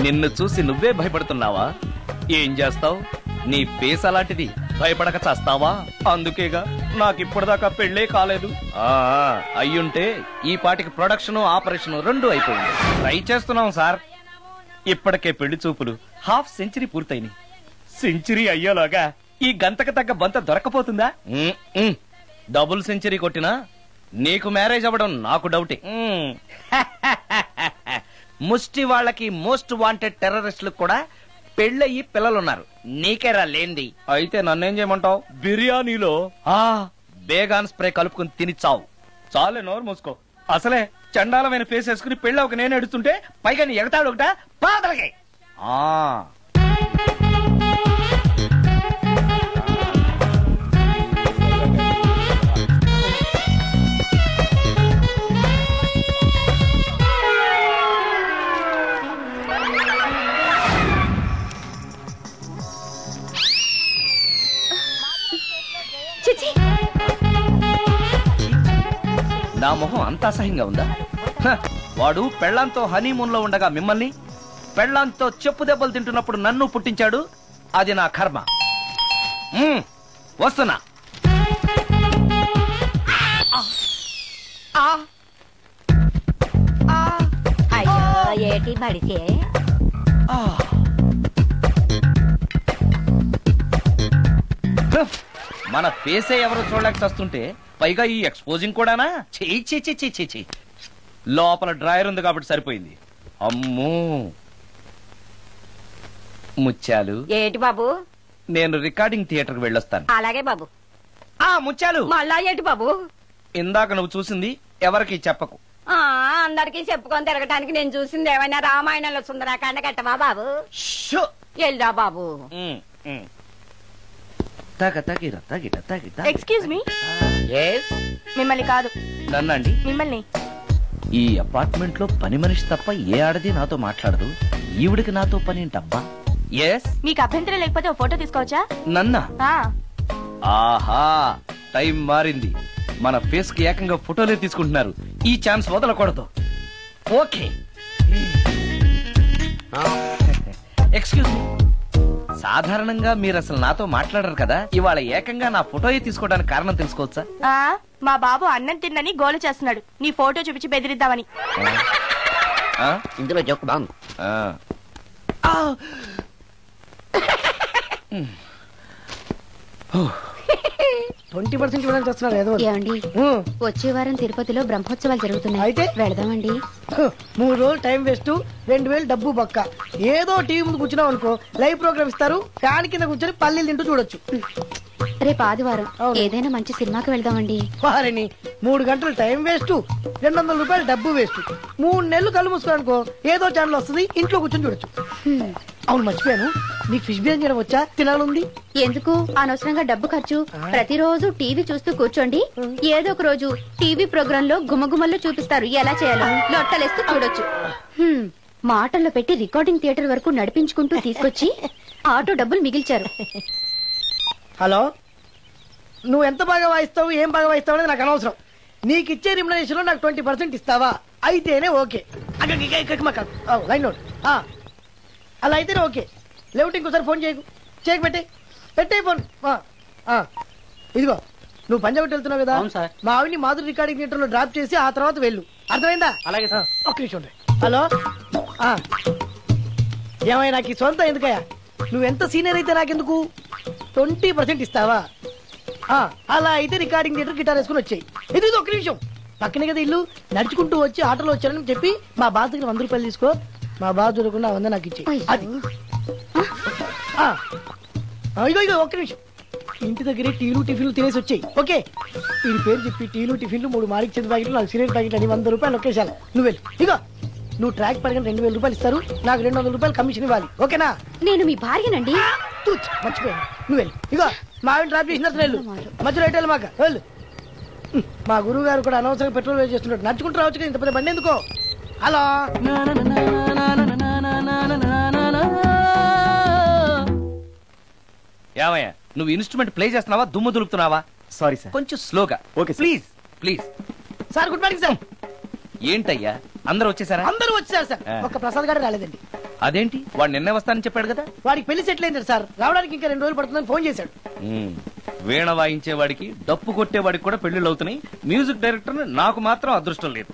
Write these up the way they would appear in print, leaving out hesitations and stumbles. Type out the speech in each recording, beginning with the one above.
నిన్ను చూసి నువ్వే భయపడుతున్నావా? ఏం చేస్తావు? నీ ఫేస్ అలాంటిది, భయపడక చేస్తావా? అందుకేగా నాకిప్పటిదాకా పెళ్లే కాలేదు. అయ్యుంటే ఈ పాటికి ప్రొడక్షన్ ఆపరేషన్ రెండు అయిపోయింది. ట్రై చేస్తున్నాం సార్. ఇప్పటికే పెళ్లి చూపులు హాఫ్ సెంచరీ పూర్తయినాయి. సెంచరీ అయ్యేలాగా ఈ గంతకు తగ్గ బంత దొరకపోతుందా? డబుల్ సెంచరీ కొట్టినా నీకు మ్యారేజ్ అవ్వడం నాకు డౌటే. ముష్టి వాళ్ళకి మోస్ట్ వాంటెడ్ టెర్రరిస్టులకు కూడా పెళ్ళయి పిల్లలున్నారు. నీకేరా లేంది. అయితే నన్నేం చేయమంటావు? బిర్యానీలో బేగాన్ స్ప్రే కలుపుకుని తిని చావు. చాలే, నోరు మూసుకో. అసలే చండాలమైన ఫేస్ వేసుకుని పెళ్ళి ఒక నేను ఎడుతుంటే పైగా నీ ఎగతాడు ఒకట పాదలకి. నా మొహం అంత అసహ్యంగా ఉందా? వాడు పెళ్లాంతో హనీమూన్ లో ఉండగా మిమ్మల్ని, పెళ్లాంతో చెప్పు దెబ్బలు తింటున్నప్పుడు నన్ను పుట్టించాడు. అది నా కర్మ. వస్తున్నా. ఏటి బడిసే మన ఫేసే ఎవరో చూడలేక వస్తుంటే పైగా ఈ ఎక్స్పోజింగ్ కూడానా? చెయ్యి. లోపల డ్రాయర్ ఉంది కాబట్టి సరిపోయింది. అమ్మో ముత్యాలు. ఏటి బాబు? నేను రికార్డింగ్ థియేటర్ కి వెళ్ళొస్తాను. అలాగే బాబు. ముత్యాలు. మళ్ళా ఏటి బాబు? ఇందాక నువ్వు చూసింది ఎవరికి చెప్పకు. అందరికి చెప్పుకొని తిరగటానికి నేను చూసింది ఏమైనా రామాయణంలో సుందరాకాండ కట్టవా బాబు? ఎల్దా బాబు. Excuse me. మిమ్మల్ని కాదు. నన్నండి. మిమ్మల్ని. ఈ అపార్ట్మెంట్ లో పని మనిషి తప్ప ఏ ఆడది నాతో మాట్లాడదు. ఈవిడికి నాతో పని ఏంటబ్బా? మీకు అభ్యంతరం లేకపోతే ఓ ఫోటో తీసుకోవచ్చా? నన్నా? ఆహా, టైం మారింది. మన ఫేస్ కి ఏకంగా ఫోటోలే తీసుకుంటున్నారు. ఈ ఛాన్స్ వదలకూడదు. ఓకే. Excuse me. సాధారణంగా మీరు అసలు నాతో మాట్లాడరు కదా. ఇవాళ ఏకంగా నా ఫోటోయే తీసుకోవడానికి కారణం తెలుసుకోవచ్చా? మా బాబు అన్నం తిన్నని గోలు చేస్తున్నాడు. నీ ఫోటో చూపించి బెదిరిద్దామని. ఇందులో జోక్ బాగుంది. 20% ఇవ్వడానికి వస్తున్నారు. ఏమండి, వచ్చే వారం తిరుపతిలో బ్రహ్మోత్సవాలు జరుగుతున్నాయి. అయితే వెళదామండి. 3 రోజులు టైం వేస్ట్, 2000 డబ్బు బొక్క. ఏదో టీవీ ముందు కూర్చున్నావు అనుకో, లైవ్ ప్రోగ్రామ్ ఇస్తారు. ఫ్యాన్ కింద కూర్చొని పల్లీలు తింటూ చూడొచ్చు. రేపు ఆదివారం ఏదైనా మంచి సినిమాకి వెళ్దామండి. వారిని 3 గంటలు టైం వేస్ట్, 200 రూపాయలు డబ్బు వేస్ట్. 3 నెలలు కళ్ళు మూసుకో అనుకో, ఏదో ఛానల్ వస్తుంది, ఇంట్లో కూర్చొని చూడొచ్చు. అవును, మర్చిపోయాను. నీకు ఫిష్ బిర్యానీ చేయడం వచ్చా? తినాలుంది. ఎందుకు అనవసరంగా డబ్బు ఖర్చు? ప్రతిరోజు టీవీ చూస్తూ కూర్చోండి. ఏదో ఒక రోజు టీవీ ప్రోగ్రామ్ లో గుమగుమల్లో చూపిస్తారు ఎలా చేయాలో. లొట్టలేస్తూ చూడొచ్చు. మాటల్లో పెట్టి రికార్డింగ్ థియేటర్ వరకు నడిపించుకుంటూ తీసుకొచ్చి ఆటో డబ్బులు మిగిల్చారు. హలో, నువ్వు ఎంత బాగా వాయిస్తావు, ఏం బాగా వాయిస్తావు అనేది నాకు అనవసరం. నీకు ఇచ్చే రిమ్యునరేషన్ లో నాకు 20% ఇస్తావా? అయితేనే ఓకే. Line note. అలా అయితేనే ఓకే. లేవుటి ఇంకోసారి ఫోన్ చేయకు పెట్టే ఫోన్. ఇదిగో, నువ్వు పంజాబ్ వెళ్తున్నావు కదా, మా ఆవిని మాధురి రికార్డింగ్ థియేటర్ లో డ్రాప్ చేసి ఆ తర్వాత వెళ్ళు. అర్థమైందా? అలాగే. ఒక్క నిమిషం. హలో, ఏమై నాకు ఈ సొంత ఎందుకయ్యా? నువ్వెంత సీనియర్ అయితే నాకెందుకు? 20% ఇస్తావా? అలా అయితే రికార్డింగ్ థియేటర్ గిటార్ వేసుకుని వచ్చాయి. ఇది ఒక్క నిమిషం. పక్కనే కదా ఇల్లు. నడుచుకుంటూ వచ్చి ఆటోలో వచ్చారని చెప్పి మా బాస్ దగ్గర 100 రూపాయలు తీసుకో. మా బాస్ దొరకకుండా 100 నాకు ఇచ్చి. అది ఇగో ఒక్క నిమిషం. ఇంటి దగ్గరే టీలు టిఫిన్లు తినేసి వచ్చాయి. ఓకే, వీడి పేరు చెప్పి టీలు టిఫిన్లు 3 మారికి చెంది ప్యాకెట్లు, 4 సిగరెట్ ప్యాకెట్లు అని 100 రూపాయలు ఒకేసారి. నువ్వు వెళ్ళు. ఇగో, నువ్వు ట్రాక్ పడగానే 2000 రూపాయలు ఇస్తారు. నాకు 200 రూపాయలు కమిషన్ ఇవ్వాలి. ఓకేనా? నేను మీ భార్యనండి. మర్చిపోయాను. నువ్వు వెళ్ళు. ఇగో, మా ఆవిడ డ్రాప్ చేసిన వెళ్ళు. మధ్యలో ఎటు మాక వెళ్ళు. మా గురువు గారు కూడా అనవసరంగా పెట్రోల్ వేస్ట్ చేస్తున్నాడు. నడుచుకుంటూ రావచ్చు కదా, ఇంత పెద్ద బండి ఎందుకో. హలో, ఏమయ్యా, నువ్వు ఇన్స్ట్రుమెంట్ ప్లే చేస్తున్నావా, దుమ్ము దులుపుతున్నావా? సారీ సార్, కొంచెం స్లోగా. Okay please. Sir, good morning sir. ఏంటయ్యా, అందరూ వచ్చేసారా? అందరూ వచ్చారు సార్, ఒక్క ప్రసాద్ గారు రాలేదండి. అదేంటి, వాడు నిన్నే వస్తానని చెప్పాడు కదా. వాడికి పెళ్లి సెటిల్ అయింది సార్, రావడానికి ఇంకా 2 రోజులు పడుతుందని ఫోన్ చేశాడు. వీణ వాయించేవాడికి డప్పు కొట్టేవాడికి కూడా పెళ్లిళ్ళు అవుతున్నాయి. మ్యూజిక్ డైరెక్టర్ నాకు మాత్రం అదృష్టం లేదు.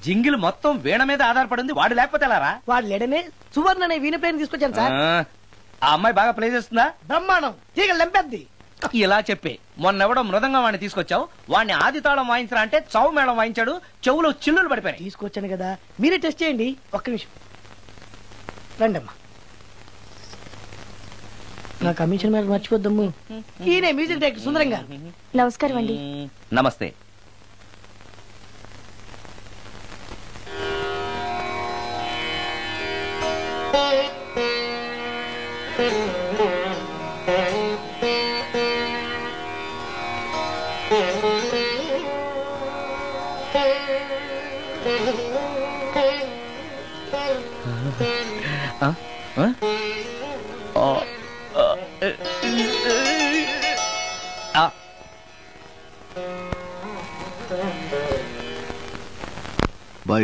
జింగిల్ మొత్తం వీణ మీద ఆధారపడింది, వాడు లేకపోతే ఎలారా? వాడు లేడనే సువర్ణ అనే వీణ ప్లేయర్ తీసుకొచ్చాను సార్. ఆ అమ్మాయి బాగా ప్లే చేస్తుందా? బ్రహ్మాండం, తీగ లెంపెద్ది. ఇలా చెప్పే మొన్నెవడో మృదంగం వాడిని తీసుకొచ్చావు, వాడిని ఆది తాళం వాయించరా అంటే చౌ మేళం వాయించాడు, చెవులో చిల్లులు పడిపోయాయి. తీసుకొచ్చాను కదా, మీరే టెస్ట్ చేయండి. ఒక్క నిమిషం రండమ్మా. నా కమిషన్ మీద మర్చిపోద్దమ్ము. ఈయనే మ్యూజిక్ డైరెక్టర్ సుందరం గారు. నమస్కారం అండి. నమస్తే.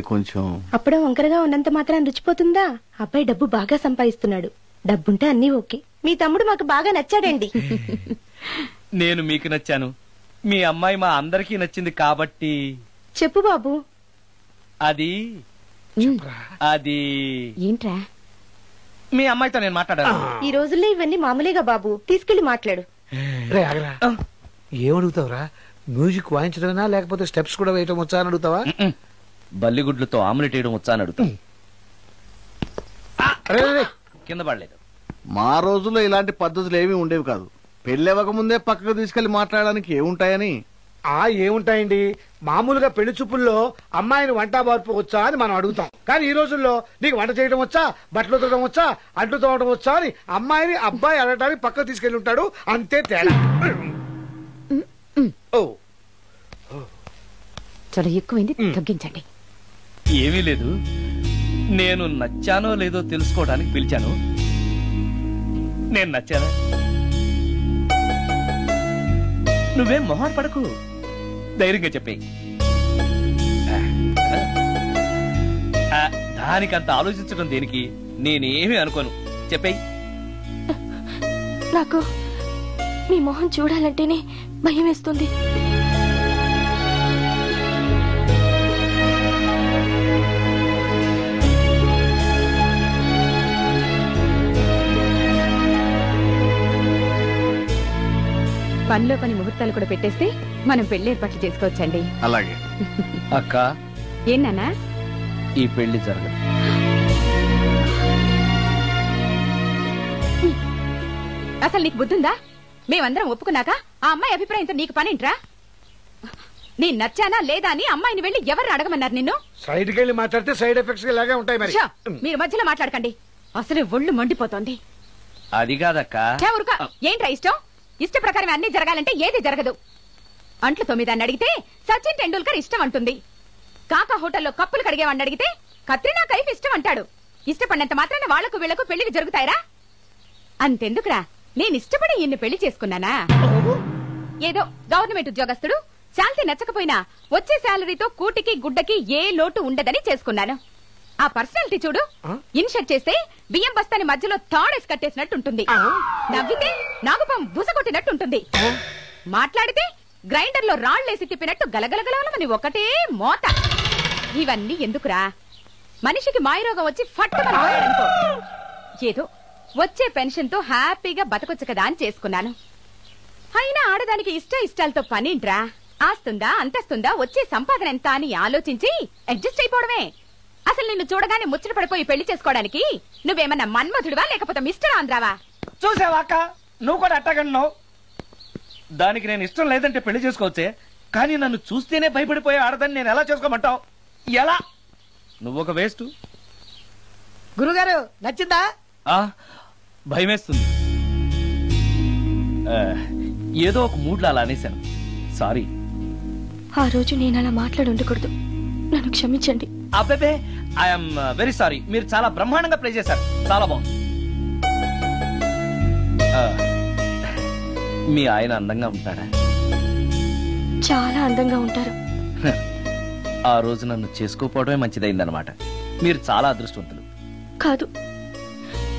కొంచెం అప్పుడే వంకరగా ఉన్నంత మాత్రం రుచిపోతుందా? అబ్బాయి డబ్బు బాగా సంపాదిస్తున్నాడు, డబ్బుంటే అన్నీ ఓకే. మీ తమ్ముడు మాకు బాగా నచ్చాడండి. నేను మీకు నచ్చాను, మీ అమ్మాయి మా అందరికీ నచ్చింది కాబట్టి. చెప్పు బాబు. అది అది ఏంట్రా? మీ అమ్మాయితో నేను మాట్లాడాను. ఈ రోజుల్లో ఇవన్నీ మామూలుగా బాబు, తీసుకెళ్లి మాట్లాడు. ఏమడుగుతావురా? మ్యూజిక్ వాయించడమేనా లేకపోతే స్టెప్స్ కూడా వేయటం వచ్చా అని అడుగుతావా? బల్లిగుడ్లతో ఆమ్లెట్ వేయడం వచ్చా అని అడుగుతా. కింద పడలేదు. మా రోజుల్లో ఇలాంటి పద్ధతులు ఏమీ ఉండేవి కాదు. పెళ్ళవక ముందే పక్కకు తీసుకెళ్లి మాట్లాడడానికి ఏముంటాయని. ఏముంటాయండి, మామూలుగా పెళ్లి చూపుల్లో అమ్మాయిని వంట బార్పు వచ్చా అని మనం అడుగుతాం. కానీ ఈ రోజుల్లో నీకు వంట చేయడం వచ్చా, బట్టలు ఉతకడం వచ్చా, అంట్లు తోవడం వచ్చా అని అమ్మాయిని అబ్బాయి అడగడానికి పక్కకు తీసుకెళ్లి ఉంటాడు, అంతే తేడా. చాలా ఎక్కువైంది, తగ్గించండి. ఏమీ లేదు, నేను నచ్చానో లేదో తెలుసుకోవడానికి పిలిచాను. నేను నచ్చానా? నువ్వేం మొహాన్ పడకు, ధైర్యంగా చెప్పేయి. దానికంత ఆలోచించడం దేనికి? నేనేమీ అనుకోను, చెప్పేయి. నాకు మీ మొహం చూడాలంటేనే భయం వేస్తుంది. పనిలో పని ముహూర్తాలు కూడా పెట్టేస్తే మనం పెళ్లి ఏర్పాట్లు చేసుకోవచ్చండి. అలాగే అక్క. ఏనానా? ఈ పెళ్లి జరగదు. అసలు నీకు బుద్ధుందా? మేమందరం ఒప్పుకున్నాక ఆ అమ్మాయి అభిప్రాయంతో నీకు పనింట్రా? నీ నచ్చానా లేదా అని అమ్మాయిని వెళ్ళి ఎవరు అడగమన్నారు నిన్ను? సైడ్కి వెళ్ళి మాట్లాడితే సైడ్ ఎఫెక్ట్స్ ఇలాగే ఉంటాయి. మరి మీరు మధ్యలో మాట్లాడకండి, అసలు ఒళ్ళు మండిపోతోంది. అది కాదక్క. ఏంట్రా ఇష్టం? ఇష్ట ప్రకారం అన్ని జరగాలంటే ఏది జరగదు. అంట్లు 9 అడిగితే సచిన్ టెండూల్కర్ ఇష్టం అంటుంది. కాకా హోటల్లో కప్పులు కడిగేవాడిని అడిగితే కత్రినా కైఫ్ ఇష్టం అంటాడు. ఇష్టపడినంత మాత్రాన వాళ్లకు వీళ్లకు పెళ్లికి జరుగుతాయరా? అంతెందుకురా, నేను ఇష్టపడి ఈయన్ని పెళ్లి చేసుకున్నానా? ఏదో గవర్నమెంట్ ఉద్యోగస్తుడు, శాలరీ నచ్చకపోయినా వచ్చే శాలరీతో కూటికి గుడ్డకి ఏ లోటు ఉండదని చేసుకున్నాను. ఆ పర్సనాలిటీ చూడు, ఇన్షర్ట్ చేస్తే బియ్యం బస్తాని మధ్యలో తాడేసి కట్టేసినట్టుంటుంది. నవ్వితే నాగుపం బుసగొట్టినట్టుంటుంది. మాట్లాడితే గ్రైండర్ లో రాళ్లేసి తిప్పినట్టు గలగలగలమని ఒకటే మోత. ఇవన్నీ ఎందుకురా? మనిషికి మాయరోగం వచ్చి ఫట్టుమని పోయాడనుకో, ఏదో వచ్చే పెన్షన్ తో హ్యాపీగా బతకొచ్చు కదా అని చేసుకున్నాను. అయినా ఆడదానికి ఇష్టాలతో పనింట్రా? ఆస్తుందా, అంతస్తుందా, వచ్చే సంపాదన ఎంత అని ఆలోచించి అడ్జస్ట్ అయిపోవడమే. అసలు నిన్ను చూడగానే ముచ్చట పడిపోయి పెళ్లి చేసుకోవడానికి నువ్వేమన్నా మన్మధుడివా లేకపోతే మిస్టర్ ఆంధ్రావా? చూసావా అక్క, నువ్వు కూడా అట్టగన్నావు. దానికి నేను ఇష్టం లేదంటే పెళ్లి చేసుకోవచ్చే, కానీ నన్ను చూస్తేనే భయపడిపోయే ఆడదని నేను ఎలా చేసుకోమంటావు? ఎలా? నువ్వు ఒక వేస్ట్. గురుగారు నచ్చిందా? భయమేస్తుంది. ఏదో ఒక మూడ్లో అలా అనేశాను, సారీ. ఆ రోజు నేను అలా మాట్లాడి ఉండకూడదు, నన్ను క్షమించండి. అబ్బే, ఐఎమ్ వెరీ సారీ. మీరు చాలా బ్రహ్మాండంగా ప్లే చేశారు, చాలా బాగుంది. మీ ఆయన అందంగా ఉంటాడా? చాలా అందంగా ఉంటారు. ఆ రోజు నన్ను చేసుకోపోవడమే మంచిదైందనమాట. మీరు చాలా అదృష్టవంతులు. కాదు,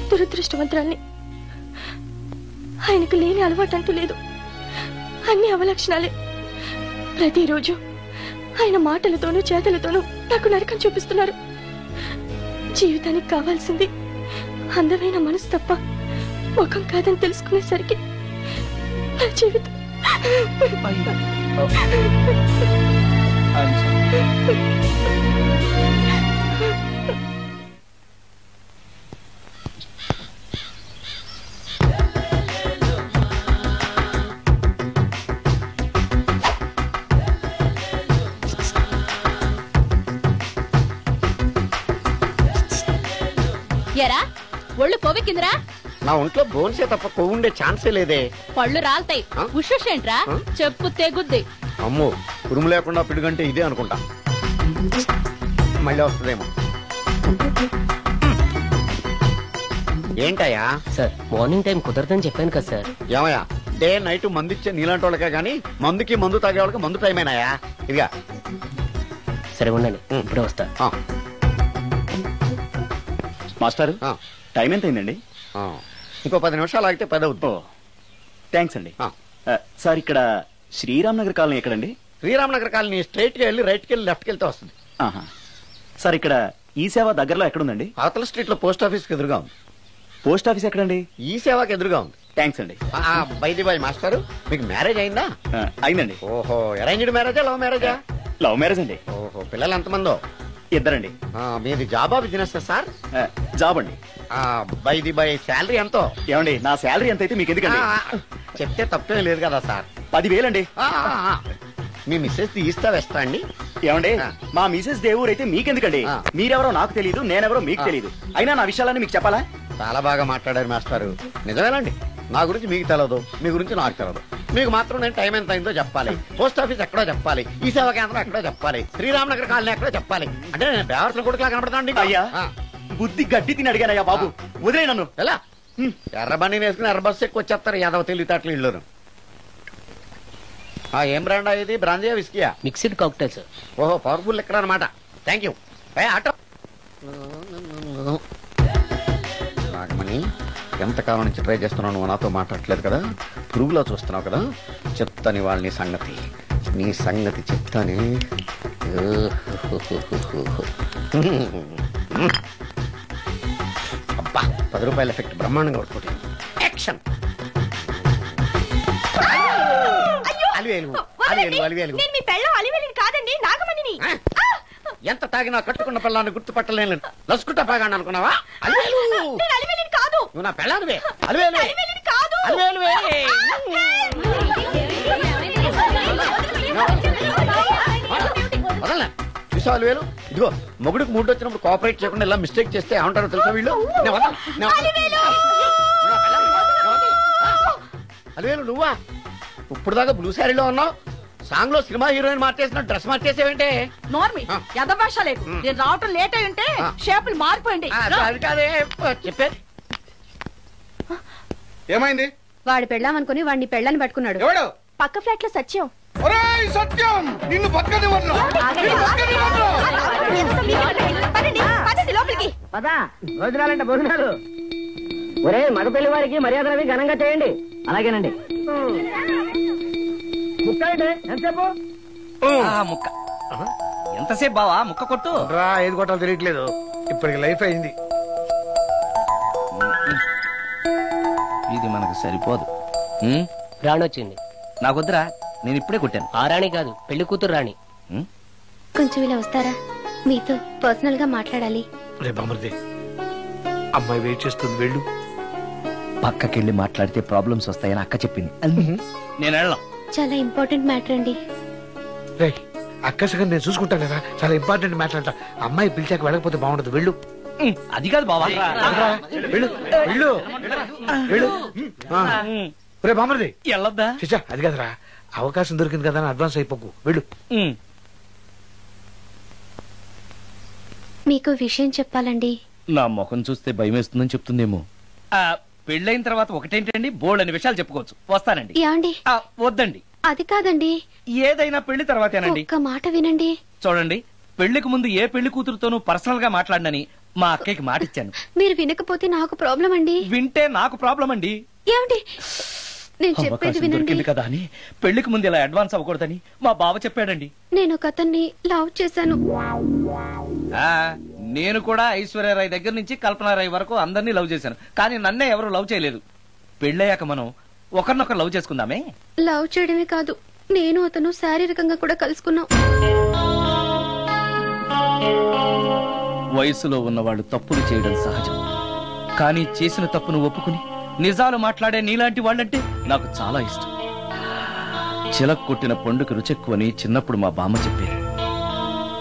దురదృష్టవంతురాల్ని. ఆయనకు లేని అలవాటు అంటూ లేదు. అన్ని అవలక్షణాలే. ప్రతిరోజు ఆయన మాటలతోనూ చేతలతోనూ నాకు నరకం చూపిస్తున్నారు. జీవితానికి కావాల్సింది అందమైన మనసు తప్ప ముఖం కాదని తెలుసుకునేసరికి నా జీవితం ఎరా ఒళ్ళు కొవ్వెక్కిందిరా? నా ఒంట్లో బోన్సే తప్ప కొవ్వు ఉండే ఛాన్సే లేదే. పళ్ళు రాల్తాయి. ఉషేంట్రా చెప్పు తెగుద్ది. అమ్మో, ఉరుము లేకుండా పిడుగంటే ఇదే అనుకుంటా. మళ్ళీ వస్తుందేమో. ఏంటయ్యా? సార్ మార్నింగ్ టైం కుదరదని చెప్పాను కదా సార్. ఏమయ్యా, డే నైట్ మందు ఇచ్చే నీలాంటి వాళ్ళకే గానీ మందుకి మందు తాగే వాళ్ళకి మందు టైమేనాయా? ఇదిగా సరే ఉండండి, ఇప్పుడే వస్తా. మాస్టర్, టైం ఎంత అయిందండి? ఇంకో 10 నిమిషాలు ఆగితే 10 అవుతుంది. థ్యాంక్స్ అండి. సార్, ఇక్కడ శ్రీరామ్ నగర్ కాలనీ ఎక్కడండి? శ్రీరామ్ నగర్ కాలనీ స్ట్రైట్ గా వెళ్ళి రైట్ కి వెళ్ళి లెఫ్ట్ కి వెళ్తే వస్తుంది. సార్, ఇక్కడ ఈ సేవ దగ్గరలో ఎక్కడుందండి? అవతల స్ట్రీట్ లో పోస్ట్ ఆఫీస్ కి ఎదురుగా ఉంది. పోస్ట్ ఆఫీస్ ఎక్కడండి? ఈ సేవకి ఎదురుగా ఉంది. థ్యాంక్స్ అండి. బైది బాయ్ మాస్టర్, మీకు మ్యారేజ్ అయిందా? అయిందండి. ఓహో, అరేంజ్డ్ మ్యారేజా లవ్ మ్యారేజా? లవ్ మ్యారేజ్ అండి. ఓహో, పిల్లలు ఎంతమందో? 2 అండి. మీది జాబా బిజినెస్ సార్? జాబ్ అండి. బైది బాయ్ శాలరీ ఎంతో? ఏమండి, నా శాలరీ ఎంత అయితే మీకు ఎందుకండి? చెప్తే తప్పేం లేదు కదా సార్. 10,000 అండి. మీ మిస్సెస్ తీస్తా వేస్తా అండి. ఏమండి, మా మిసెస్ దేవూర్ అయితే మీకెందుకండి? మీరెవరో నాకు తెలియదు, నేనెవరో మీకు తెలియదు. అయినా నా విషయాలని మీకు చెప్పాలా? చాలా బాగా మాట్లాడారు మాస్టారు. నిజమేనండి, నా గురించి మీకు తెలదు, మీ గురించి నాకు తెలదు. మీకు మాత్రం నేను టైం ఎంత అయిందో చెప్పాలి, పోస్ట్ ఆఫీస్ ఎక్కడో చెప్పాలి, ఈ సేవా కేంద్రం ఎక్కడో చెప్పాలి, శ్రీరామ్ నగర్ కాలనీ ఎక్కడో చెప్పాలి. అంటే నేను బేవర్సల కొడుకులా కనపడతాండి. అయ్యా, బుద్ధి గడ్డి తిని అడిగానయ్యా బాబు, వదిలే నన్ను. ఎలా? ఎర్ర బండి వేసుకుని ఎర్ర బస్సు ఎక్కువ వచ్చేస్తారు యాదవ తెలివితేటలు ఇళ్ళను. ఏం బ్రాండ్ ఇది? బ్రాంజియా విస్కియా? Mixed cocktail sir. ఓహో, పవర్ఫుల్ ఎక్కడ అనమాట. Thank you. ఆటో నాగమణి, ఎంతకాలం నుంచి ట్రై చేస్తున్నావు, నువ్వు నాతో మాట్లాడట్లేదు కదా, పురుగులో చూస్తున్నావు కదా, చెప్తాని వాళ్ళని సంగతి, నీ సంగతి చెప్తాని. అబ్బా, 10 రూపాయల ఎఫెక్ట్ బ్రహ్మాండంగా కొట్టుకోండి. యాక్షన్. ఎంత తాగినా కట్టుకున్న పిల్లాన్ని గుర్తుపట్టలేను లసుకుంటా పాగాను అనుకున్నావా? నువ్వు నా పెళ్ళానివే. చూసా అలివేలు? ఇదిగో, మొగుడికి మూడు వచ్చినప్పుడు కోఆపరేట్ చేయకుండా ఇలా మిస్టేక్ చేస్తే ఏమంటారో తెలుసా వీళ్ళు? అలివేలు నువ్వా? ఇప్పుడు దాకా బ్లూ శారీలో ఉన్నావు, సాంగ్ లో సినిమా హీరోయిన్ మార్చేసిన డ్రెస్ మార్చేసేవంటే? నోర్మి యథభాష లేదు. నేను రావటం లేట్ అయి ఉంటే షేపులు మారిపోయింది. అది కాదే చెప్పేది. ఏమైంది? వాడు పెళ్ళామనుకుని వాడిని పెళ్ళని పట్టుకున్నాడు. ఎవడు? పక్క ఫ్లాట్ లో సత్యం. సత్యం, నిన్ను బతకనివ్వను. లోపలికి భోజనాలంటే భోజనాలు. ఒరే, మగ పెళ్లి వారికి మర్యాదలవి ఘనంగా చేయండి. అలాగేనండి. ముక్క అయితే ఎంతసేపు? ముక్క ఎంతసేపు బావా? ముక్క కొట్టు. ఏది కొట్టాలో తెలియట్లేదు, ఇప్పటికి లైఫ్ అయింది. ఇది మనకు సరిపోదు. రాణొచ్చింది. నాకొద్దురా, నేను ఇప్పుడే కొట్టాను. ఆ రాణి కాదు, పెళ్లి కూతురు రాణి. కొంచెం ఇలా వస్తారా? మీతో పర్సనల్ గా మాట్లాడాలి. రే బామర్ది, అమ్మాయి వెయిట్ చేస్తుంది, వెళ్ళు. పక్కకెళ్ళి మాట్లాడితే ప్రాబ్లమ్స్ వస్తాయని అక్క చెప్పింది. నేను వెళ్ళాం. చాలా ఇంపార్టెంట్ మ్యాటర్ అండి. రే, అక్కసగా నేను చూసుకుంటాను కదా, చాలా ఇంపార్టెంట్ మ్యాటర్ అంట. అమ్మాయి పిలిచాక వెళ్ళకపోతే బాగుండదు, వెళ్ళు. అది కాదు బావా, వెళ్ళు వెళ్ళు వెళ్ళు. రే బామర్ది, వెళ్ళొద్దా? చిచ్చా, అది కాదురా, అవకాశం దొరికింది కదా అని అడ్వాన్స్ అయిపోకు, వెళ్ళు. మీకు విషయం చెప్పాలండి. నా ముఖం చూస్తే భయం వేస్తుందని చెప్తుందేమో. పెళ్ళైన తర్వాత ఒకటేంటండి, బోల్డ్ అనే విషయాలు చెప్పుకోవచ్చు. వస్తానండి. యాండి? వద్దండి, అది కాదండి, ఏదైనా పెళ్లి తర్వాతేనండి. ఒక్క మాట వినండి. చూడండి, పెళ్లికి ముందు ఏ పెళ్లి కూతురుతోనూ పర్సనల్ గా మాట్లాడనని మా అక్కకి మాట ఇచ్చాను. మీరు వినకపోతే నాకు ప్రాబ్లం అండి. వింటే నాకు ప్రాబ్లం అండి. ఏమండి, నేను చెప్పేది అవకాశం వినండి. దొరికింది కదా అని పెళ్లికి ముందు ఇలా అడ్వాన్స్ అవ్వకూడదని మా బావ చెప్పాడండి. నేను ఒక అతన్ని లవ్ చేశాను. నేను కూడా ఐశ్వర్యరాయ్ దగ్గర నుంచి కల్పనారాయ్ వరకు అందరినీ లవ్ చేశాను, కానీ నన్నే ఎవరు లవ్ చేయలేదు. పెళ్ళయ్యాక మనం ఒకరినొకరు లవ్ చేసుకుందామే. లవ్ చేయడమే కాదు, నేను అతను శారీరకంగా కూడా కలుసుకున్నాం. వయసులో ఉన్నవాళ్ళు తప్పులు చేయడం సహజం, కానీ చేసిన తప్పును ఒప్పుకుని నిజాలు మాట్లాడే నీలాంటి వాళ్ళంటే నాకు చాలా ఇష్టం. చిలక కొట్టిన పండుగ రుచెక్కువని చిన్నప్పుడు మా బామ్మ చెప్పేది.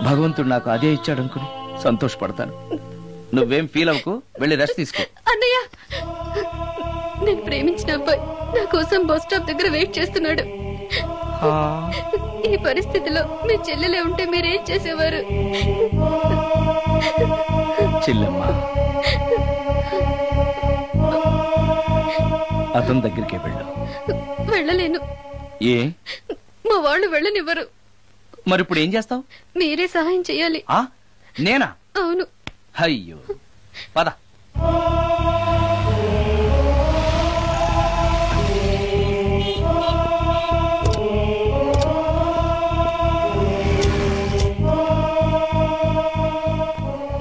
భగవంతుడు నాకు అదే ఇచ్చాడనుకుని సంతోషపడతాను. నువ్వేం ఫీల్ అవ్వకు, వెళ్ళి రెస్ట్ తీసుకో. అన్నయ్య, నేను ప్రేమించిన అబ్బాయి నా కోసం బస్ స్టాప్ దగ్గర వెయిట్ చేస్తున్నాడు. ఈ పరిస్థితిలో మీ చెల్లెలే ఉంటే మీరేం చేసేవారు? చెల్లెమ్మ, అతని దగ్గరికే వెళ్ళు. వెళ్ళలేను. ఏ? మా వాళ్ళు వెళ్ళనివ్వరు. మరి ఇప్పుడు ఏం చేస్తావు? మీరే సహాయం చెయ్యాలి. నేనా? అవును. అయ్యో, పద.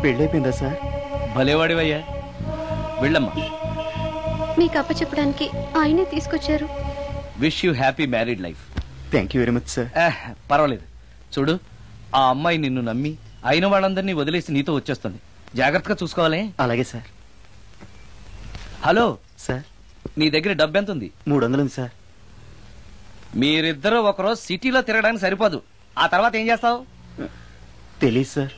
పెళ్ళైపోయిందా సార్? భలేవాడివయ్యా, వెళ్ళమ్మా. మీకు అప్పచెప్పడానికి ఆయనే తీసుకొచ్చారు. Wish you happy married life. Thank you very much sir. పర్వాలేదు. చూడు, ఆ అమ్మాయి నిన్ను నమ్మి అయిన వాళ్ళందరినీ వదిలేసి నీతో వచ్చేస్తుంది. జాగ్రత్తగా చూసుకోవాలి. అలాగే సార్. హలో సార్, నీ దగ్గర డబ్బు ఎంత ఉంది? 300 ఉంది సార్. మీరిద్దరూ ఒకరోజు సిటీలో తిరగడానికి సరిపోదు. ఆ తర్వాత ఏం చేస్తావు? తెలీదు సార్.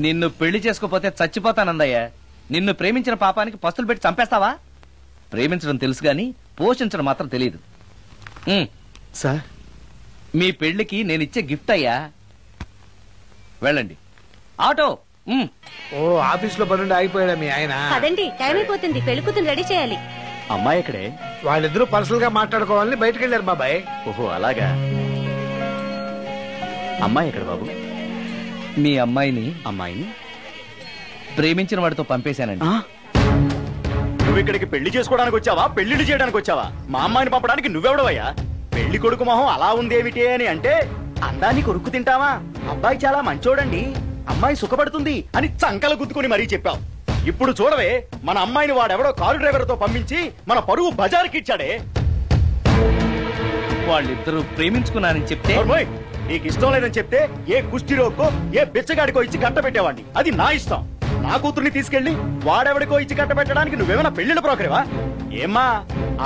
నిన్ను పెళ్లి చేసుకోపోతే చచ్చిపోతానందయ్యా. నిన్ను ప్రేమించిన పాపానికి పస్తులు పెట్టి చంపేస్తావా? ప్రేమించడం తెలుసు గాని పోషించడం మాత్రం తెలియదు. సార్, మీ పెళ్లికి నేనిచ్చే గిఫ్ట్ అయ్యా. వెళ్ళండి. ఆటో. ఓ, ఆఫీస్ లో పనుండి ఆగిపోయాడా మీ ఆయన? అదండి, టైం అయిపోతుంది, పెళ్లి కూతురు రెడీ చేయాలి. అమ్మాయి ఎక్కడే? వాళ్ళిద్దరూ పర్సనల్ గా మాట్లాడుకోవాలని బయటకు వెళ్ళారు బాబాయ్. ఓహో, అలాగా. అమ్మాయి ఎక్కడ బాబు? మీ అమ్మాయిని ప్రేమించిన వాడితో పంపేశానండి. నువ్వు ఇక్కడికి పెళ్లి చేసుకోవడానికి వచ్చావా, పెళ్లిళ్ళు చేయడానికి వచ్చావా? మా అమ్మాయిని పంపడానికి నువ్వెవడవయ్యా? పెళ్లి కొడుకు మొహం అలా ఉందేమిటి అని అంటే అందాన్ని కొరుక్కు తింటావా? అబ్బాయి చాలా మంచోడండి, అమ్మాయి సుఖపడుతుంది అని చంకలు గుద్దుకుని మరీ చెప్పావు. ఇప్పుడు చూడవే, మన అమ్మాయిని వాడెవడో కారు డ్రైవర్ తో పంపించి మన పరువు బజారుకి ఇచ్చాడే. వాళ్ళిద్దరూ ప్రేమించుకున్నారని చెప్తే, నీకు ఇష్టం లేదని చెప్తే ఏ కుష్టిరోకో ఏ బిచ్చగాడికో ఇచ్చి కట్ట పెట్టేవాడిని. అది నా ఇష్టం. నా కూతుర్ని తీసుకెళ్లి వాడెవడికో ఇచ్చి కట్ట పెట్టడానికి నువ్వేమైనా పెళ్లిళ్ళ బ్రోకరేవా? ఏమ్మా,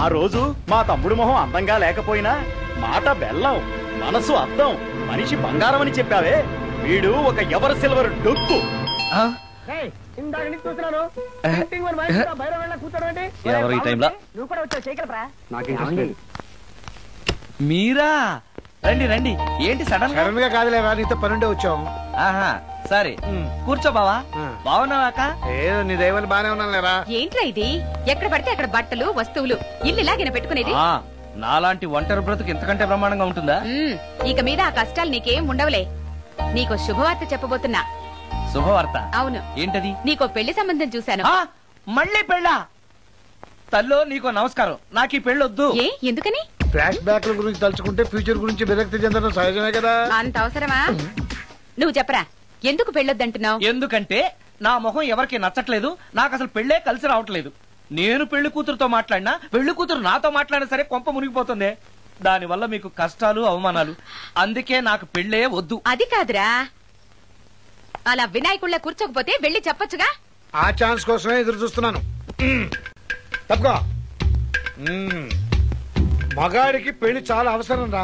ఆ రోజు మా తమ్ముడు మొహం అందంగా లేకపోయినా మాట బెల్లం, మనసు అద్దం, మనిషి బంగారం అని చెప్పావే. వీడు ఒక ఎవరు సిల్వర్ డొక్కు. ఎవరు ఈ టైంలో? మీరా? రండి రండి. ఏంటి సడన్ గా? కాదులేవా, నీతో పనుండే వచ్చాం. ఆహా, సరే కూర్చో బావా. బాగున్నావాక? ఏదో నీ దైవాలు బానే ఉన్నాను లేరా. ఏంట్రా ఇది? ఎక్కడ పడితే అక్కడ బట్టలు వస్తువులు ఇల్లు ఇలాగిన పెట్టుకునేది? నాలాంటి ఒంటరి బ్రతుకు ఇంతకంటే బ్రహ్మాండంగా ఉంటుందా? ఇక మీద ఆ కష్టాలు నీకేం ఉండవులే. నీకో శుభవార్త చెప్పబోతున్నా. శుభవార్త? అవును. ఏంటది? నీకో పెళ్లి సంబంధం చూశాను. మళ్ళీ పెళ్ళా? తల్లో నీకో నమస్కారం, నాకు ఈ పెళ్ళొద్దు. ఏ, ఎందుకని? ఫ్లాష్ బ్యాక్ గురించి తలుచుకుంటే ఫ్యూచర్ గురించి విరక్తి చెందడం సహజమే కదా. అంత అవసరమా? నువ్వు చెప్పరా, ఎందుకు పెళ్ళొద్దంటున్నావు? ఎందుకంటే నా మొహం ఎవరికి నచ్చట్లేదు, నాకు అసలు పెళ్లే కలిసి రావట్లేదు. నేను పెళ్లి కూతురుతో మాట్లాడినా, పెళ్లి కూతురు నాతో మాట్లాడినా సరే కొంప మునిగిపోతుంది. దానివల్ల మీకు కష్టాలు అవమానాలు. అందుకే నాకు పెళ్లే వద్దు. అది కాదురా, అలా వినాయకుళ్ళ కూర్చోకపోతే వెళ్ళి చెప్పొచ్చుగా. ఆ ఛాన్స్ కోసమే ఎదురు చూస్తున్నాను. తప్పుకో. మగాడికి పెళ్లి చాలా అవసరం రా.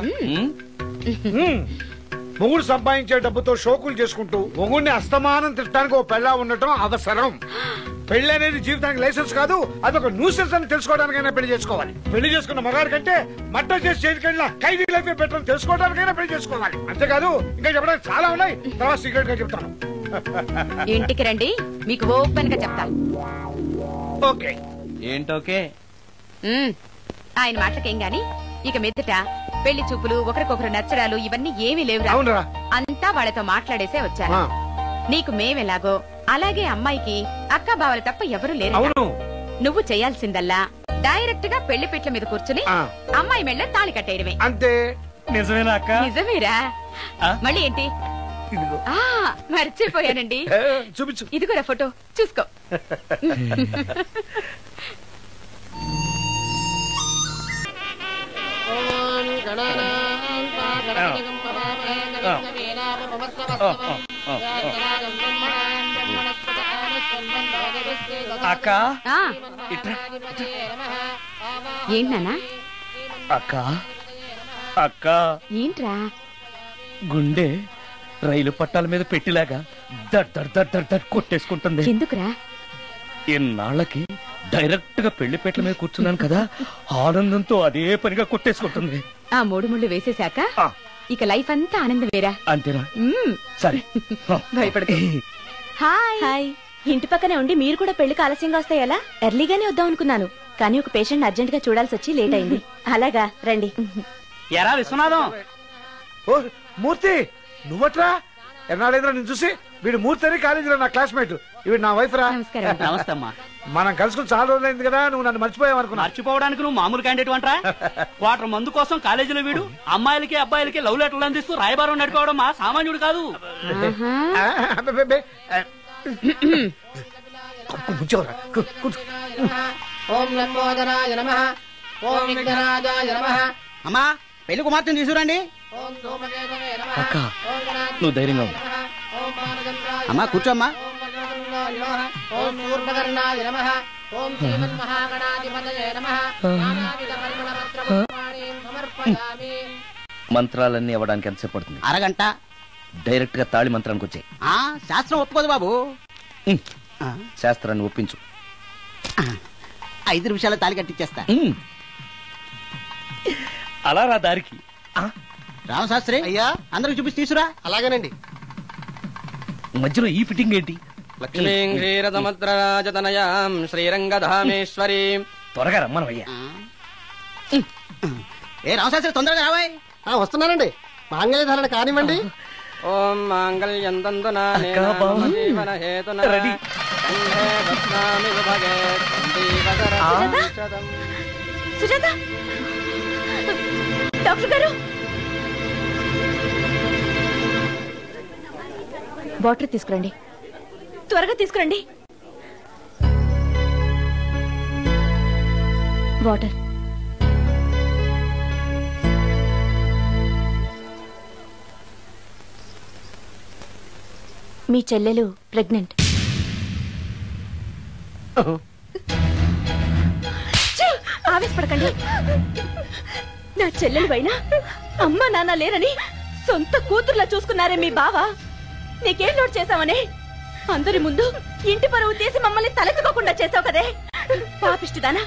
మొగుడు సంపాదించే డబ్బుతో షోకులు చేసుకుంటూ మొగుడిని అస్తమానం తిట్టడానికి ఓ పెళ్ళా ఉండటం అవసరం. పెళ్లి అనేది జీవితానికి లైసెన్స్ కాదు, అదొక న్యూసెన్స్ అని తెలుసుకోవడానికైనా పెళ్లి చేసుకోవాలి. పెళ్లి చేసుకున్న మగాడి కంటే మట్ట చేసి చేతికెళ్ళిన ఖైదీ లైఫ్ బెటర్ తెలుసుకోవడానికైనా పెళ్లి చేసుకోవాలి. అంతేకాదు ఇంకా చెప్పడానికి చాలా ఉన్నాయి, తర్వాత సీక్రెట్ గా చెప్తాను. ఇంటికి రండి, మీకు ఓపెన్ గా చెప్తాను. ఓకే. ఏంటోకే? ఆయన మాటలకేం గాని ఇక మీదట పెళ్లి చూపులు ఒకరికొకరు నచ్చడాలు ఇవన్నీ ఏమీ లేవురా. అవునరా. అంతా వాళ్ళతో మాట్లాడేసే వచ్చారు. నీకు మేమెలాగో అలాగే అమ్మాయికి అక్క బావలు తప్ప ఎవరూ లేరు. నువ్వు చేయాల్సిందల్లా డైరెక్ట్ గా పెళ్లి పెట్ల మీద కూర్చుని అమ్మాయి మెళ్ళ తాళి కట్టేయడమే. అంతే. నిజమేనా అక్క? నిజమేరా. మళ్ళీ ఏంటి? మర్చిపోయానండి. చూపించు. ఇదిగోరా ఫోటో చూసుకో. అక్క ఏంటన్నా? అక్క అక్క ఏంట్రా? గుండె రైలు పట్టాల మీద పెట్టిలాగా దడ్ దడ్ దడ్ దడ్ దడ్ కొట్టేసుకుంటుంది. ఎందుకురా? ఇన్నాళ్ళకి డైరెక్ట్ గా పెళ్లి పెట్టల మీద కూర్చున్నాను కదా, ఆనందంతో అదే పనిగా కొట్టేసుకుంటుంది. ఆ 3 ముళ్ళు వేసేశాక ఇక లైఫ్ అంతా ఆనందం వేరా. అంతేనా? సరే భయపడకు. హాయ్. ఇంటి పక్కనే ఉండి మీరు కూడా పెళ్లికి ఆలస్యంగా వస్తే ఎలా? ఎర్లీగానే వద్దాం అనుకున్నాను, కానీ ఒక పేషెంట్ అర్జెంట్ గా చూడాల్సి వచ్చి లేట్ అయింది. అలాగా రండి. ఎరా విశ్వనాథం. ఓ మూర్తి, నువ్వట్రా? ఎన్నాళ్ళైందిరా నేను చూసి? వీడు మూర్తి అని కాలేజీలో నా క్లాస్మేట్, వీడు నా వైఫ్ రా. నమస్తే అమ్మా. మనం కలుసుకుని చాలా రోజులైంది కదా, నువ్వు నన్ను మర్చిపోయావు అనుకున్నా. మర్చిపోవడానికి నువ్వు మామూలు క్యాండిడేట్ అంటరా? క్వార్టర్ మందు కోసం కాలేజీలో వీడు అమ్మాయిలకి అబ్బాయిలకి లవ్ లెటర్లు అందిస్తూ రాయబారం నడుకోవడం మా సామాన్యుడు కాదు. అమ్మా పెళ్లి కుమార్తెను తీసుకురండి. అక్క నువ్వు ధైర్యంగా ఉండు. అమ్మా కూర్చోమ్మా. మంత్రాలన్నీ అవ్వడానికి ఎంతసేపు పడుతుంది? అరగంట. డైరెక్ట్ గా తాళి మంత్రానికి వచ్చాయి. శాస్త్రం ఒప్పుకోదు బాబు. శాస్త్రాన్ని ఒప్పించు. 5 నిమిషాలు తాళి కట్టించేస్తా. అలా రా దారికి. రామశాస్త్రి అయ్యా, అందరికి చూపించి తీసురా. అలాగేనండి. మధ్యలో ఈ ఫిట్టింగ్ ఏంటి? లక్ష్మీం క్షీరసముద్రరాజతనయాం శ్రీరంగధామేశ్వరీ. త్వరగా రమ్మనవయ్యా. ఏ రామశాస్త్రి తొందరగా రావాయ్. వస్తున్నానండి. మాంగళ్య ధారణ కానివ్వండి. ఓం మాంగళ్యం తంతునా జీవన హేతునా కంఠే బధ్నామి విభగే సందీపకరం. సుజాత డాక్టర్ గారు, వాటర్ తీసుకురండి. త్వరగా తీసుకురండి. వాటర్. మీ చెల్లెలు ప్రెగ్నెంట్. ఆవేశపడకండి. నా చెల్లెలు పైన అమ్మ నాన్న లేరని సొంత కూతుర్లా చూసుకున్నారే మీ బావ. నీకేం లోటు చేశావనే అందరి ముందు ఇంటి పరువు తీసి మమ్మల్ని తలెత్తుకోకుండా చేసావు కదే. పాపిష్టిదానా,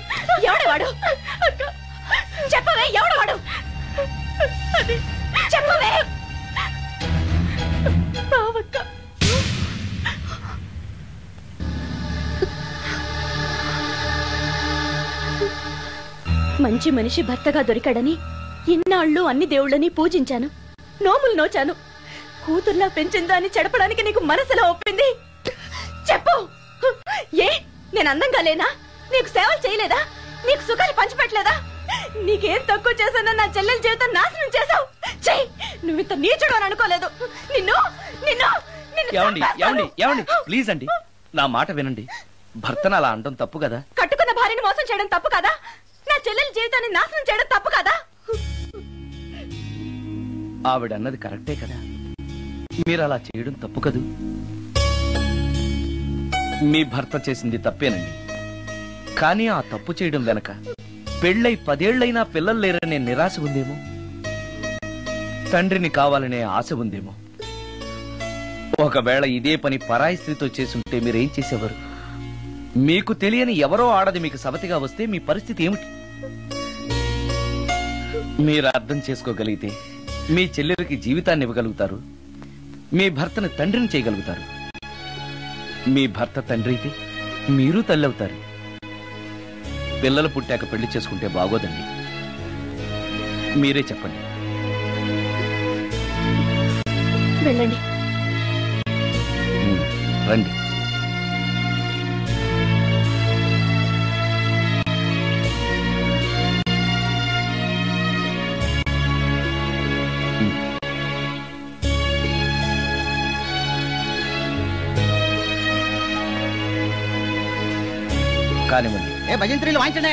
ఎవడేవాడు? చెప్పవే, ఎవడవాడు? చెప్పవే. బావక్క, మంచి మనిషి భర్తగా దొరికాడని ఇన్నాళ్ళు అన్ని దేవుళ్ళని పూజించాను, నోములు నోచాను. కూతుర్లా పెంచిందా అని చెడపడానికి నీకు మనసులో ఒప్పింది. చెప్పు, ఏ నేను అందంగా లేనా? నీకు సేవలు చేయలేదా? నీకు సుఖాన్ని పంచిపెట్టలేదా? నీకేం తక్కువ చేశానో నా చెల్లెల జీవితం నాశనం చేశావు. చెయ్యి, నువ్వు ఇంత నీచుడు అని అనుకోలేదు. నిన్ను నిన్ను ఏమండి ప్లీజ్ అండి, నా మాట వినండి. భర్తను అలా అనడం తప్పు కదా? కట్టుకున్న భార్యని మోసం చేయడం తప్పు కదా? నా చెల్లెల జీవితాన్ని నాశనం చేయడం తప్పు కదా? ఆవిడన్నది కరెక్టే కదా, మీరు అలా చేయడం తప్పు కదూ. మీ భర్త చేసింది తప్పేనండి, కానీ ఆ తప్పు చేయడం వెనక పెళ్ళై 10 ఏళ్లైనా పిల్లలు లేరనే నిరాశ ఉందేమో, తండ్రిని కావాలనే ఆశ ఉందేమో. ఒకవేళ ఇదే పని పరాయి స్త్రీతో చేసుంటే మీరేం చేసేవారు? మీకు తెలియని ఎవరో ఆడది మీకు సవతిగా వస్తే మీ పరిస్థితి ఏమిటి? మీరు అర్థం చేసుకోగలిగితే మీ చెల్లెలకి జీవితాన్ని ఇవ్వగలుగుతారు, మీ భర్తను తండ్రిని చేయగలుగుతారు. మీ భర్త తండ్రి అయితే మీరు తల్లి అవుతారు. పిల్లలు పుట్టాక పెళ్లి చేసుకుంటే బాగోదండి. మీరే చెప్పండి. వెళ్ళండి. రండి. కానివ్వండి. ఏ భజంత్రీలు వాయించండి.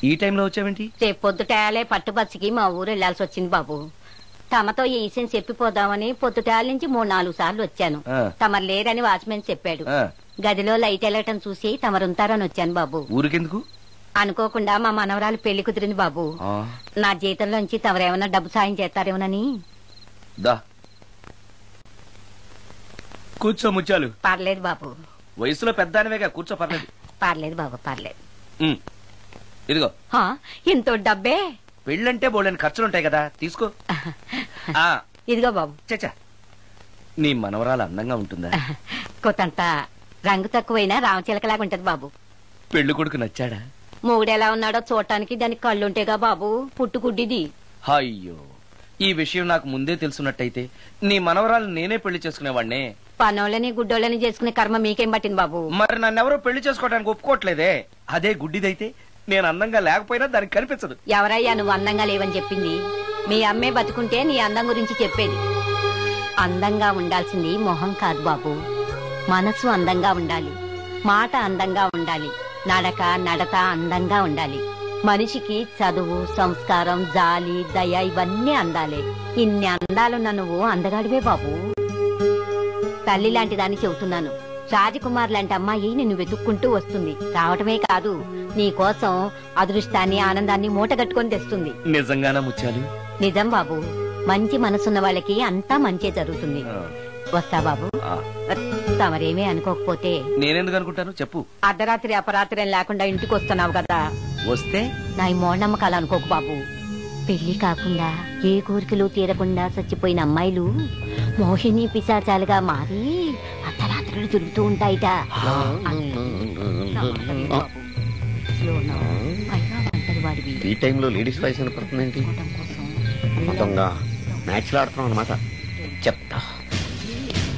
ఈ టైంలో వచ్చావేంటి? రేపు పొద్దుటాలే పట్టుబస్సుకి మా ఊరు వెళ్లాల్సి వచ్చింది బాబు. తమతో ఈ విషయం చెప్పిపోదామని పొద్దుటాల నుంచి 3-4 సార్లు వచ్చాను. తమరు లేరని వాచ్మెన్ చెప్పాడు. గదిలో లైట్ వెళ్ళటం చూసి తమరుంటారని వచ్చాను బాబు. ఊరికెందుకు? అనుకోకుండా మా మనవరాలు పెళ్లి కుదిరింది బాబు. నా జీతంలోంచి తమరేమన్నా డబ్బు సాయం చేస్తారేమోనని. దా కూర్చో ముత్యాలు. పర్లేదు బాబు. వయసులో పెద్దానివేగా, కూర్చో. పర్లేదు. పర్లేదు బాబు, పర్లేదు. ఇదిగో ఇంతో డబ్బే. పెళ్ళంటే బోళ్ళని ఖర్చులుంటాయి కదా, తీసుకో. ఇదిగో బాబు. చచ్చా, నీ మనవరాలు అందంగా ఉంటుందా? కొత్తంత రంగు తక్కువైనా రామచిలకలాగా ఉంటది బాబు. పెళ్లి కొడుకు నచ్చాడా? మూడెలా ఉన్నాడో చూడటానికి దానికి కళ్ళుంటేగా బాబు, పుట్టుకుడ్డిది. అయ్యో, ఈ విషయం నాకు ముందే తెలుసున్నట్టయితే నీ మనవరాలు నేనే పెళ్లి చేసుకునేవాడినే. పనోళ్ళని గుడ్డోళ్ళని చేసుకునే కర్మ మీకేం పట్టింది బాబు? మరి నన్నెవరో పెళ్లి చేసుకోవడానికి ఒప్పుకోవట్లేదే. అదే గుడ్డిదైతే నేను అందంగా లేకపోయినా దానికి కనిపించదు. ఎవరయ్యా నువ్వు అందంగా లేవని చెప్పింది? మీ అమ్మే బతుకుంటే నీ అందం గురించి చెప్పేది. అందంగా ఉండాల్సింది మొహం కాదు బాబు, మనసు అందంగా ఉండాలి, మాట అందంగా ఉండాలి, నడత అందంగా ఉండాలి. మనిషికి చదువు, సంస్కారం, జాలి, దయ ఇవన్నీ అందాలే. ఇన్ని అందాలున్న నువ్వు అందగాడివే బాబు. తల్లి లాంటి దాన్ని చెబుతున్నాను. రాజకుమార్ లాంటి అమ్మాయి నిన్ను వెతుక్కుంటూ వస్తుంది. రావటమే కాదు, నీ కోసం అదృష్టాన్ని, ఆనందాన్ని మూటగట్టుకొని తెస్తుంది. నిజంగానా ముత్యాలు? నిజం బాబు. మంచి మనసున్న వాళ్ళకి అంతా మంచే జరుగుతుంది. వస్తా బాబు. తమరేమీ అనుకోకపోతే. నేనెందుకు అనుకుంటాను చెప్పు. అర్ధరాత్రి అపరాత్రి లేకుండా ఇంటికి వస్తున్నావు కదా, వస్తే నా ఈ మూఢనమ్మకాలు అనుకోకు బాబు. పెళ్లి కాకుండా ఏ కోరికలు తీరకుండా చచ్చిపోయిన అమ్మాయిలు మోహిని పిశాచాలుగా మారి అర్ధరాత్రులు తిరుగుతూ ఉంటాయిట. ఈ టైంలో లేడీస్ వాయిస్ వినపడుతుందేంటి? మొత్తంగా మ్యాచ్లు ఆడుతున్నాం అనమాట. చెప్తా.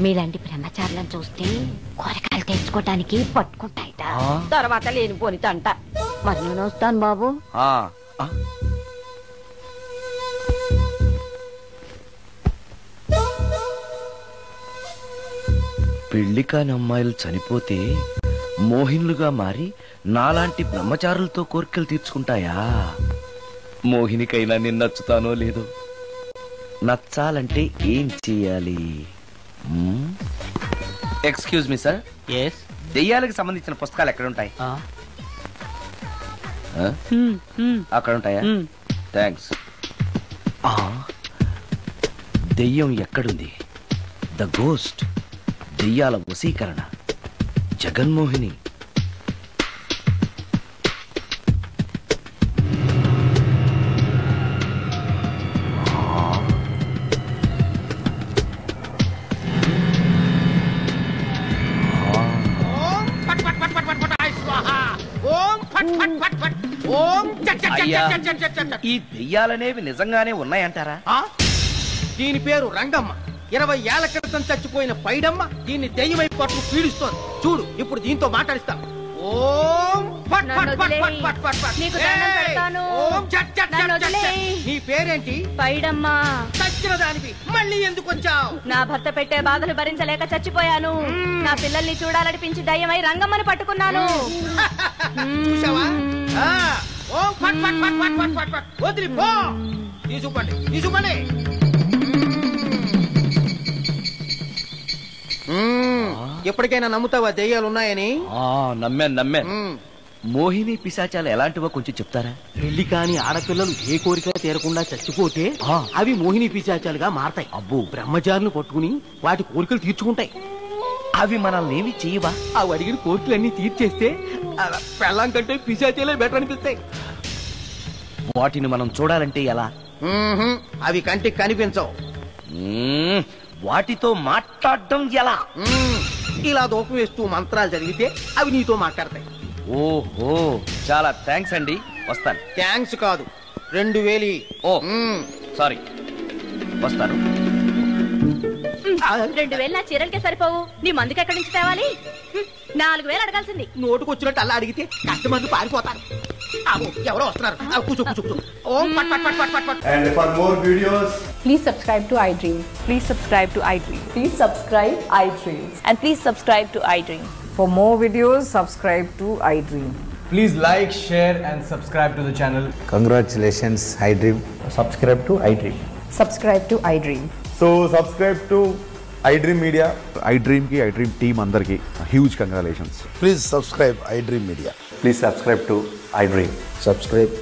మీలాంటి బ్రహ్మచారులను చూస్తే కోరికలు తెచ్చుకోవటానికి పట్టుకుంటాయిట. తర్వాత లేనిపోని తంట. మరి నేను వస్తాను బాబు. పెళ్లి కాని అమ్మాయిలు చనిపోతే మోహినులుగా మారి నాలాంటి బ్రహ్మచారులతో కోరికలు తీర్చుకుంటాయా? మోహినికైనా నేను నచ్చుతానో లేదో. నచ్చాలంటే ఏం చెయ్యాలి? Excuse me sir. దెయ్యాలకు సంబంధించిన పుస్తకాలు ఎక్కడుంటాయి? అక్కడ ఉంటాయా? థ్యాంక్స్. దెయ్యం ఎక్కడుంది? ద గోస్ట్, దెయ్యాల వశీకరణ, జగన్మోహిని. ఈ దెయ్యాలనేవి నిజంగానే ఉన్నాయంటారా? దీని పేరు రంగమ్మ. 20 ఏళ్ల క్రితం చచ్చిపోయిన పైడమ్మ దీన్ని దెయ్యమై పట్టు పీడిస్తోంది. చూడు, ఇప్పుడు దీంతో మాట్లాడిస్తాం. ఓం ఫట్ ఫట్ ఫట్ ఫట్ ఫట్ ఫట్ ఫట్. నీకు దండం పెడతాను. ఓం చట్ చట్ చట్ చట్. నీ పేరేంటి? పైడమ్మా. చచ్చిన దానివి మళ్ళీ ఎందుకు వచ్చావు? నా భర్త పెట్టే బాధలు భరించలేక చచ్చిపోయాను. నా పిల్లల్ని చూడాలనిపించి దయ్యమై రంగమ్మని పట్టుకున్నాను. చూసావా? ఓం ఫట్ ఫట్ ఫట్ ఫట్ ఫట్ ఫట్ ఫట్. వదిలి పో. తీసుకుపండి, తీసుకుపండి. ఎప్పటికైనా నమ్ముతావా దెయ్యాలు ఉన్నాయని? నమ్మాను. మోహిని పిశాచాలు ఎలాంటివో కొంచెం చెప్తారా? పెళ్లి కాని ఆడపిల్లలు ఏ కోరిక తీరకుండా చచ్చిపోతే అవి మోహిని పిశాచాలుగా మారతాయి. అబ్బో. బ్రహ్మచారులు పట్టుకుని వాటి కోరికలు తీర్చుకుంటాయి. అవి మనల్ని ఏమి చేయవా? అవి అడిగిన కోరికలన్నీ తీర్చేస్తే పెళ్ళాం కంటే పిశాచాలే బెటర్ అనిపిస్తాయి. వాటిని మనం చూడాలంటే ఎలా? అవి కంటికి కనిపించవు. వాటితో మాట్లాడడం ఎలా? ఇలా దూపం వేస్తూ మంత్రాలు చదివితే అవి నీతో మాట్లాడతాయి. ఓహో, చాలా థ్యాంక్స్ అండి, వస్తాను. థ్యాంక్స్ కాదు, 2000. ఓ సారీ, వస్తాను. 2000 నా చీరలకే సరిపోవు, నీ మందుకి ఎక్కడి నుంచి తేవాలి? 4000 అడగాల్సింది. నోటుకు వచ్చినట్టు అలా అడిగితే కస్టమర్లు పారిపోతారు. ఎవరో వస్తున్నారు. కూర్చో కూర్చో కూర్చో. ఓం పట్ పట్ పట్ పట్ పట్ పట్. And for more videos, please subscribe to iDream. Please subscribe to iDream. Please subscribe iDream. And please subscribe to iDream. For more videos, subscribe to iDream. please like, share and subscribe to the channel. Congratulations, iDream. Subscribe to iDream. Subscribe to iDream. So subscribe to iDream Media. iDream ki iDream team andarki huge congratulations. Please subscribe iDream Media. Please subscribe to iDream. Subscribe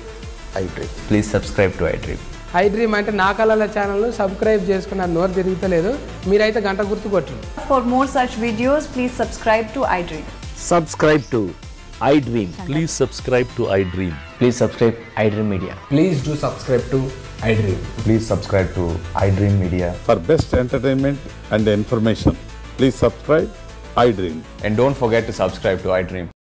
iDream. Please subscribe to iDream. iDream అంటే నా కళల channel subscribe చేసుకున్న నోరు తిరుగుతలేదు. మీరైతే గంట గుర్తు కొట్టండి. For more such videos, please subscribe to iDream. Subscribe to iDream. Please subscribe to iDream. Please subscribe iDream Media. Please do subscribe to iDream. Please subscribe to iDream Media. For best entertainment and information, please subscribe iDream. And don't forget to subscribe to iDream.